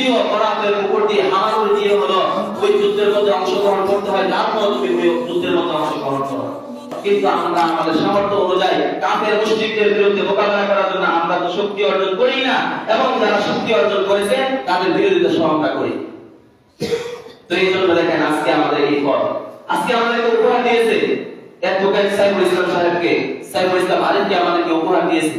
যদিও ফরাতের উপর দিয়ে হামলা দিয়ে হলো ওই যুদ্ধের মধ্যে অংশগ্রহণ করতে হয়, তারপর তুমি ওই যুদ্ধের মধ্যে অংশগ্রহণ করো। কিন্তু আমরা আমাদের সামর্থ্য অনুযায়ী কাফের মুশরিকদের বিরুদ্ধে মোকাবেলা করার জন্য আমরা তো শক্তি অর্জন করি না, এবং যারা শক্তি অর্জন করেছে তাদের বিরোধিতা সহ আমরা করি। তো এই জন্য দেখেন আজকে আমাদের এই ফল, আজকে আমাদেরকে উপহার দিয়েছে অ্যাডভোকেট সাইফুল ইসলাম সাহেবকে, সাইফুল ইসলাম আলিমকে আমাদেরকে উপহার দিয়েছে।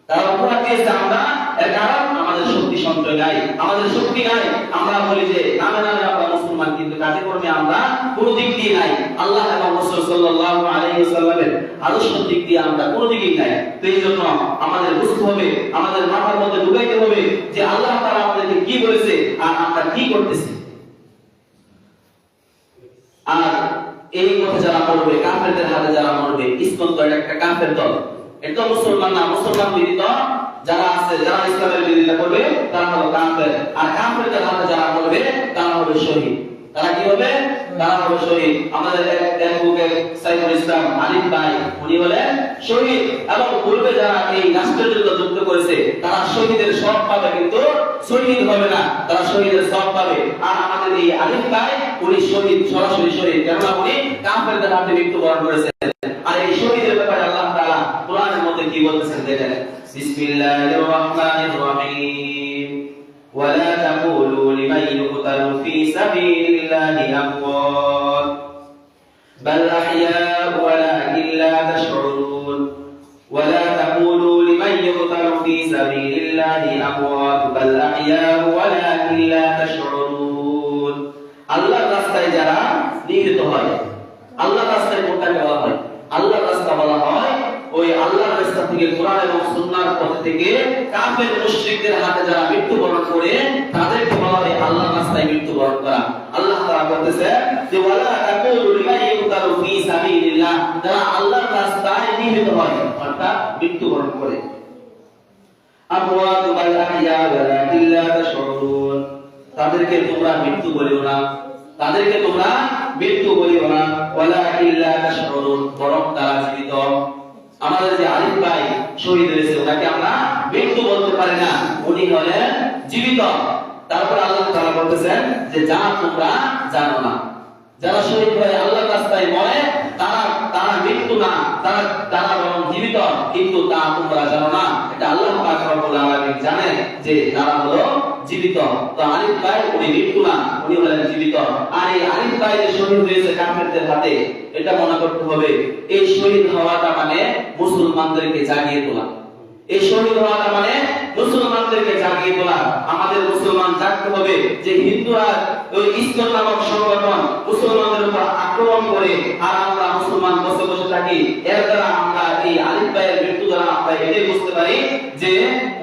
তারা উপহার দিয়েছে আমরা, এর কারণ আমাদের শক্তি সঞ্চয় নাই, আমাদের শক্তি নাই। আমরা বলি যে নামে নামে আমরা মুসলমান, কিন্তু কাজে কর্মে আমরা কোনো দিক দিয়ে নাই। আল্লাহ এবং রাসূল সাল্লাল্লাহু আলাইহি ওয়াসাল্লামের আদর্শের দিক দিয়ে আমরা কোনো দিকেই নাই। তো এই জন্য আমাদের বুঝতে হবে, আমাদের মাথার মধ্যে ঢুকাইতে হবে যে আল্লাহ তাআলা আমাদেরকে কি বলেছে আর আমরা কি করতেছি। আর এই কথা যারা মরবে, কাফেরদের হাতে যারা মরবে, ইসলাম তো একটা কাফের দল, এটা মুসলমান না, মুসলমান বিরোধী যারা আছে, যারা ইসলামের বিরোধিতা করবে তারা হলো কাফের। আর কাফেরদের হাতে যারা মরবে তারা হবে শহীদ। তারা কি হবে? তারা হবে শহীদ। আমাদের অ্যাডভোকেট সাইফুল ইসলাম আলিম ভাই উনি হলেন শহীদ, এবং পূর্বে যারা এই রাষ্ট্রের জন্য যুদ্ধ করেছে তারা শহীদের সওয়াব পাবে, কিন্তু শহীদ হবে না, তারা শহীদের সওয়াব পাবে। আর আমাদের এই আলিম ভাই উনি শহীদ, সরাসরি শহীদ, কেননা উনি কাফেরদের হাতে মৃত্যুবরণ করেছেন। আর এই শহীদের ব্যাপারে আল্লাহ তাআলা কোরআনের মধ্যে কি বলতেছেন দেখেন, বিসমিল্লাহির রাহমানির রহিম, ওয়ালা তাকুলু লিমান ইউকতালু ফী সাবিলিল্লাহি আমওয়াত বাল আহইয়াউ ওয়ালাকিন লা তাশউরুন, ওয়ালা তাকুলু লিমান ইউকতালু ফী সাবিলিল্লাহি আমওয়াত বাল আহইয়াউ ওয়ালাকিন লা তাশউরুন। আল্লাহর রাস্তায় যারা নিহত হয়, আল্লাহর রাস্তায় কোনটাকে বলা হয়? আল্লাহর রাস্তা বলা হয় ওই আল্লাহর রাস্তা থেকে, কোরআন এবং সুন্নাহর পথ থেকে কাফের মুশরিকদের হাতে যারা মৃত্যুবরণ করে তাদেরকে বলা হয় আল্লাহর রাস্তায় মৃত্যুবরণ করা। আল্লাহ তাআলা বলতেছেন যে ওয়ালা তাকুলু লিমান ইউকতালু ফী সাবিলিল্লাহ, যারা আল্লাহর রাস্তায় নিহত হয় অর্থাৎ মৃত্যুবরণ করে, আমওয়াত বাল আহইয়া ওয়ালাকিন লা তাশউরুন, তাদেরকে তোমরা মৃত্যু বলিও না, তাদেরকে তোমরা মৃত্যু বলিও না, ওয়ালাকিন লা তাশউরুন, বরং তারা জীবিত। আমাদের যে আলিম ভাই শহীদ হয়েছে ওনাকে আমরা মৃত্যু বলতে পারি না, উনি হলেন জীবিত। তারপর আল্লাহ তাআলা বলতেছেন যে যা তোমরা জানো না, যারা শহীদ হয়ে আল্লাহর রাস্তায় মরে তারা মৃত্যু না, তারা বরং জীবিত, কিন্তু তা তোমরা জানো না। এটা আল্লাহ পাক রব্বুল আলামিন জানেন যে তারা হলো জীবিত। তো আলিম ভাই উনি মৃত্যু না, উনি হলেন জীবিত। আর এই আলিম ভাই যে শহীদ হয়েছে কাফেরদের হাতে, এটা মনে করতে হবে এই শহীদ হওয়াটা মানে মুসলমানদেরকে জাগিয়ে তোলা। এই শহীদ হওয়াটা মানে মুসলমানদেরকে জাগিয়ে তোলা। আমাদের মুসলমান জাগতে হবে যে হিন্দুরা ওই ইসলাম নামক সংগঠন মুসলমানদের উপর আক্রমণ করে আর আমরা মুসলমান বসে বসে থাকি, এর দ্বারা আমরা এই আলিম ভাইয়ের মৃত্যু দ্বারা আমরা এটাই বুঝতে পারি যে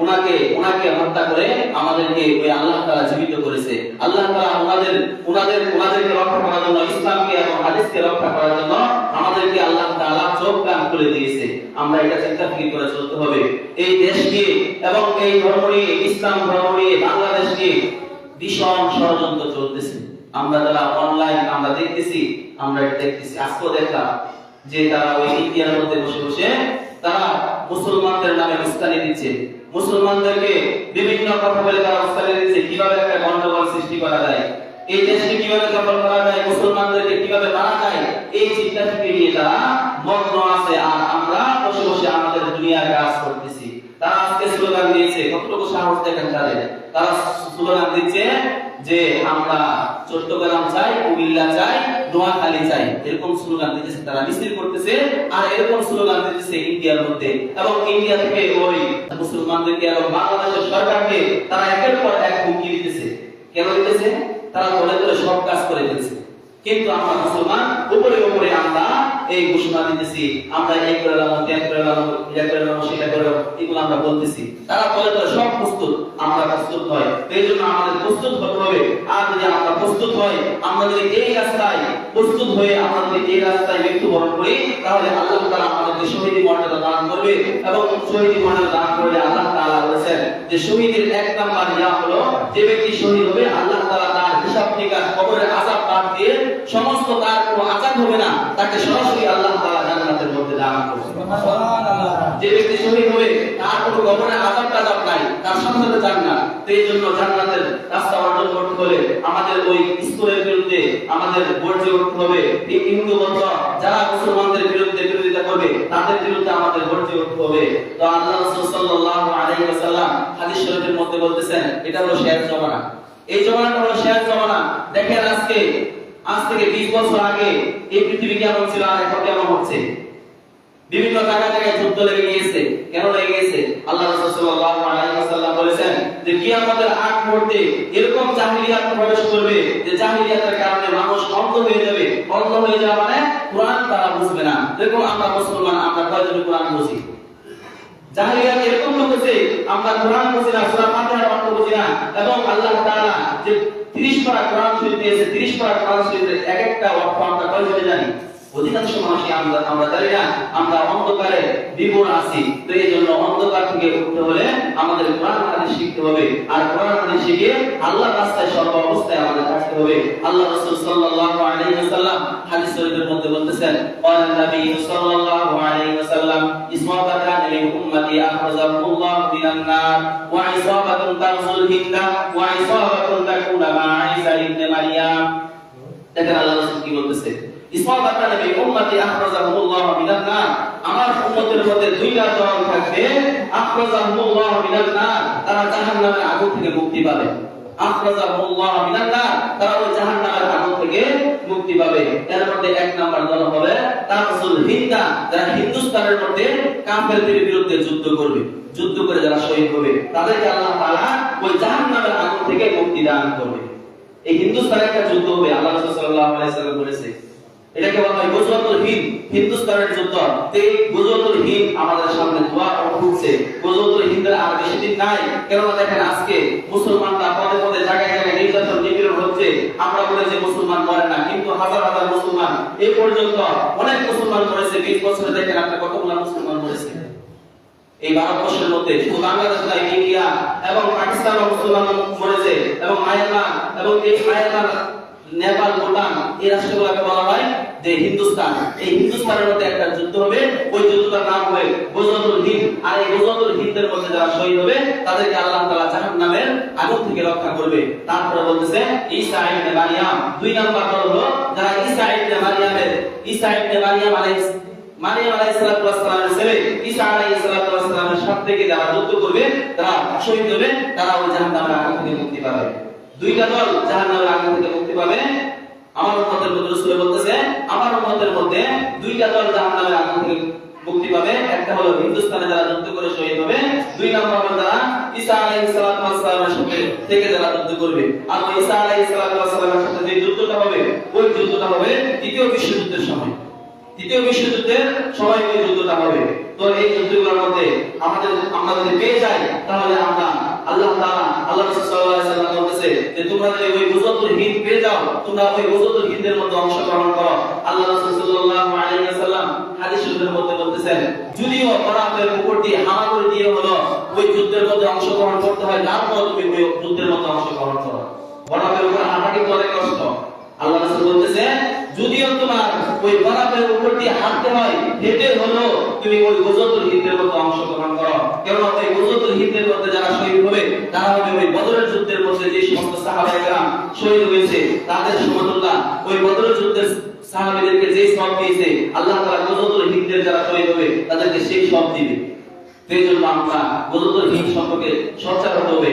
ওনাকে হত্যা করে আমাদেরকে ওই আল্লাহ তাআলা জীবিত করেছে। আল্লাহ তাআলা ওনাদেরকে রক্ষা করার জন্য, ইসলামকে এবং হাদিসকে রক্ষা করার জন্য আমাদেরকে আল্লাহ তাআলা চোখ কান খুলে দিয়েছে। আমরা এটা চিন্তা করে চলতে হবে। এই দেশ নিয়ে এবং এই ধর্ম নিয়ে, ইসলাম ধর্ম নিয়ে, বাংলাদেশ নিয়ে ভীষণ ষড়যন্ত্র চলতেছে। আমরা যারা অনলাইন আমরা দেখতেছি, আজকেও দেখলাম যে তারা ওই ইন্ডিয়ার মধ্যে বসে বসে তারা মুসলমানদের নামে উস্কানি দিচ্ছে, মুসলমানদেরকে বিভিন্ন কথা বলে তারা উস্কানি দিচ্ছে কিভাবে একটা গন্ডগোল সৃষ্টি করা যায়, এই দেশকে কিভাবে দখল করা যায়, মুসলমানদেরকে কিভাবে মারা যায়, এই চিন্তা থেকে নিয়ে তারা মগ্ন আছে। আর আমরা বসে বসে আমাদের দুনিয়ার কাজ করতেছি। তারা আজকে স্লোগান দিয়েছে, কতটুকু সাহস দেখেন তাদের, তারা স্লোগান দিচ্ছে যে আমরা চট্টগ্রাম চাই, কুমিল্লা চাই, নোয়াখালী চাই, এরকম স্লোগান দিতেছে, তারা মিছিল করতেছে। আর এরকম স্লোগান দিতেছে ইন্ডিয়ার মধ্যে, এবং ইন্ডিয়া থেকে ওই মুসলমানদেরকে এবং বাংলাদেশের সরকারকে তারা একের পর এক হুমকি দিতেছে। কেন দিতেছে? তারা বলে করে সব কাজ করে ফেলছে, কিন্তু আমরা মুসলমান উপরে উপরে আমরা এই ঘোষণা দিতেছি, আমরা এই করে এলাম, ত্যাগ করে এলাম, এটা করে এলাম, সেটা করে এলাম, এগুলো আমরা বলতেছি। তারা বলে করে সব প্রস্তুত, আমরা প্রস্তুত নয়। এই জন্য আমাদের প্রস্তুত হতে হবে। আর যদি আমরা প্রস্তুত হই, আমরা যদি এই রাস্তায় প্রস্তুত হয়ে আমরা যদি এই রাস্তায় মৃত্যুবরণ করি, তাহলে আল্লাহ তাআলা আমাদেরকে শহীদি মর্যাদা দান করবে। এবং শহীদি মর্যাদা দান করলে আল্লাহ তাআলা বলেছেন যে শহীদের এক নাম্বার ইয়া হলো যে ব্যক্তি শহীদ হবে আল্লাহ তাআলা তার হিসাব নিকাশ, কবরের আযাব বাদ দিয়ে সমস্ত তার কোনো আযাব হবে না, তাকে সরাসরি আল্লাহ তাআলা জান্নাতের মধ্যে দান করবে। সুবহানাল্লাহ। যে ব্যক্তি শহীদ হবে তার কোনো কবরের আযাব নাই, তার সাথে সাথে জান্নাত। তো এই জন্য জান্নাতের রাস্তা আমাদের বর্জ্য করতে হবে। এই হিন্দু বন্ধ যারা মুসলমানদের বিরুদ্ধে বিরোধিতা করবে তাদের বিরুদ্ধে আমাদের বর্জ্য করতে হবে। তো আল্লাহ রাসূল সাল্লাল্লাহু আলাইহি ওয়াসাল্লাম হাদিস শরীফের মধ্যে বলতেছেন এটা হলো শেষ জমানা। এই জমানাটা হলো শেষ জমানা। দেখেন আজ থেকে 20 বছর আগে এই পৃথিবী কেমন ছিল আর এখন কেমন হচ্ছে। বিভিন্ন জায়গায় যুদ্ধ লেগে গিয়েছে। কেন লেগে গিয়েছে? আল্লাহ রাসূল সাল্লাল্লাহু আলাইহি ওয়াসাল্লাম বলেছেন যে কিয়ামতের আগ মুহূর্তে এরকম জাহিলিয়াত প্রবেশ করবে যে জাহিলিয়াতের কারণে মানুষ অন্ধ হয়ে যাবে। অন্ধ হয়ে যাওয়া মানে কোরআন তারা বুঝবে না। দেখুন আমরা মুসলমান, আমরা কয়জন কোরআন বুঝি? জাহিলিয়াত এরকম হয়েছে আমরা কোরআন বুঝি না, সূরা ফাতিহার অর্থ বুঝি না, এবং আল্লাহ তাআলা যে 30 পারা কোরআন শরীফ দিয়েছে, 30 পারা কোরআন শরীফের এক একটা অর্থ আমরা কয়জন জানি? অধিকাংশ মানুষই আমরা জানি না। আমরা অন্ধকারে বিভোর আছি। তো এই জন্য অন্ধকার থেকে উঠতে হলে আমাদের কোরআন হাদিস শিখতে হবে, আর কোরআন হাদিস শিখে আল্লাহর রাস্তায় সর্ব অবস্থায় আমাদের থাকতে হবে। আল্লাহ রাসূল সাল্লাল্লাহু আলাইহি ওয়াসাল্লাম হাদিস শরীফের মধ্যে বলতেছেন ক্বালা নবী সাল্লাল্লাহু আলাইহি ওয়াসাল্লাম ইসমাতাকান লিল উম্মতি আখরাজাহুল্লাহু মিনান নার ওয়া ইসাবাতুন তারজুল হিন্দা ওয়া ইসাবাতুন তাকুনা মা ঈসা ইবনে মারইয়াম। দেখেন আল্লাহ রাসূল কি বলতেছে, ইসমাতাকান লিল উম্মতি আখরাজাহুল্লাহু মিনান নার, আমার উম্মতের মধ্যে দুইটা দল থাকবে, আখরাজাহুল্লাহু মিনান নার, তারা জাহান্নামের আগুন থেকে মুক্তি পাবে। আখরাজাহুল্লাহু মিনান নার, তারা ওই জাহান্নামের আগুন থেকে মুক্তি পাবে। এর মধ্যে এক নাম্বার দল হবে তারজুল হিন্দা, যারা হিন্দুস্তানের মধ্যে কাফেরদের বিরুদ্ধে যুদ্ধ করবে, যুদ্ধ করে যারা শহীদ হবে তাদেরকে আল্লাহ তাআলা ওই জাহান্নামের আগুন থেকে মুক্তি দান করবে। এই হিন্দুস্তানের একটা যুদ্ধ হবে, আল্লাহ রাসূল সাল্লাল্লাহু আলাইহি ওয়াসাল্লাম বলেছে এটাকে বলা হয় গজওয়াতুল হিন্দ, হিন্দুস্তানের যুদ্ধ। এই গজওয়াতুল হিন্দ আমাদের সামনে দোয়া উঠছে। গজওয়াতুল হিন্দের আর বেশি দিন নাই। কেননা দেখেন আজকে মুসলমানরা পদে পদে জায়গায় জায়গায় নির্যাতন নিপীড়ন হচ্ছে। আমরা বলে যে মুসলমান মরে না, কিন্তু হাজার হাজার মুসলমান এই পর্যন্ত অনেক মুসলমান মরেছে। 20 বছরে দেখেন আপনি কতগুলো মুসলমান মরেছে এই ভারতবর্ষের মধ্যে। শুধু বাংলাদেশ নয়, ইন্ডিয়া এবং পাকিস্তানও মুসলমান মরেছে, এবং মায়ানমার এবং এই মায়ানমার, নেপাল, ভুটান এই রাষ্ট্রগুলোকে বলা হয় যে হিন্দুস্তান। এই হিন্দুস্তানের মধ্যে একটা যুদ্ধ হবে, ওই যুদ্ধটার নাম হবে গজওয়াতুল হিন্দ। আর এই গজওয়াতুল হিন্দের মধ্যে যারা শহীদ হবে তাদেরকে আল্লাহ তাআলা জাহান্নামের আগুন থেকে রক্ষা করবে। তারপরে বলতেছে ঈসা ইবনে মারইয়াম, দুই নাম্বার দল হলো যারা ঈসা ইবনে মারইয়াম আলাইহিস সালাতু ওয়াস সালামের ছেলে ঈসা আলাইহিস সালাতু ওয়াস সালামের সাথে থেকে যারা যুদ্ধ করবে, তারা শহীদ হবে, তারা ওই জাহান্নামের আগুন থেকে মুক্তি পাবে। দুইটা দল জাহান্নামের আগুন থেকে মুক্তি পাবে। আমার উম্মতের মধ্যে রাসূল বলতেছে আমার উম্মতের মধ্যে দুইটা দল জাহান্নামের আগুন থেকে মুক্তি পাবে। একটা হলো হিন্দুস্তানে যারা যুদ্ধ করে শহীদ হবে, দুই নম্বর হলো যারা ঈসা আলাইহিস সালাতু ওয়াস সালামের সাথে থেকে যারা যুদ্ধ করবে। আর ওই ঈসা আলাইহিস সালাতু ওয়াস সালামের সাথে যে যুদ্ধটা হবে, ওই যুদ্ধটা হবে দ্বিতীয় বিশ্বযুদ্ধের সময়। দ্বিতীয় বিশ্বযুদ্ধের সময় ওই যুদ্ধটা হবে। তো এই যুদ্ধগুলোর মধ্যে আমরা যদি পেয়ে যাই তাহলে আমরা আল্লাহ রাসূল সাল্লাল্লাহু আলাইহি ওয়াসাল্লাম বলতেছে যে তোমরা যদি ওই গজওয়াতুল হিন্দ পেয়ে যাও, তোমরা ওই গজওয়াতুল হিন্দের মধ্যে অংশগ্রহণ করো। আল্লাহ রাসূল সাল্লাল্লাহু আলাইহি ওয়াসাল্লাম হাদিস শরীফের মধ্যে বলতেছেন যদিও বরাতের উপর দিয়ে হামাগুড়ি দিয়ে হলো ওই যুদ্ধের মধ্যে অংশগ্রহণ করতে হয়, তারপর তুমি ওই যুদ্ধের মধ্যে অংশগ্রহণ করো। বরাতের উপর হাঁটা কিন্তু অনেক কষ্ট। আল্লাহ রাসূল বলতেছে যদিও তোমার ওই বরাতের উপর দিয়ে হাঁটতে হয়, হেঁটে হলো তুমি ওই গজওয়াতুল হিন্দের মধ্যে অংশগ্রহণ করো। কারণ ওই গজওয়াতুল হিন্দের মধ্যে যারা শহীদ হবে তারা হবে ওই বদরের যুদ্ধের মধ্যে যে সমস্ত সাহাবায়ে কেরাম শহীদ হয়েছে তাদের সমতুল্য। ওই বদরের যুদ্ধের সাহাবীদেরকে যে সওয়াব দিয়েছে আল্লাহ তাআলা গজওয়াতুল হিন্দের যারা শহীদ হবে তাদেরকে সেই সওয়াব দিবে। সেই জন্য আমরা গজওয়াতুল হিন্দ সম্পর্কে সচেতন হতে হবে।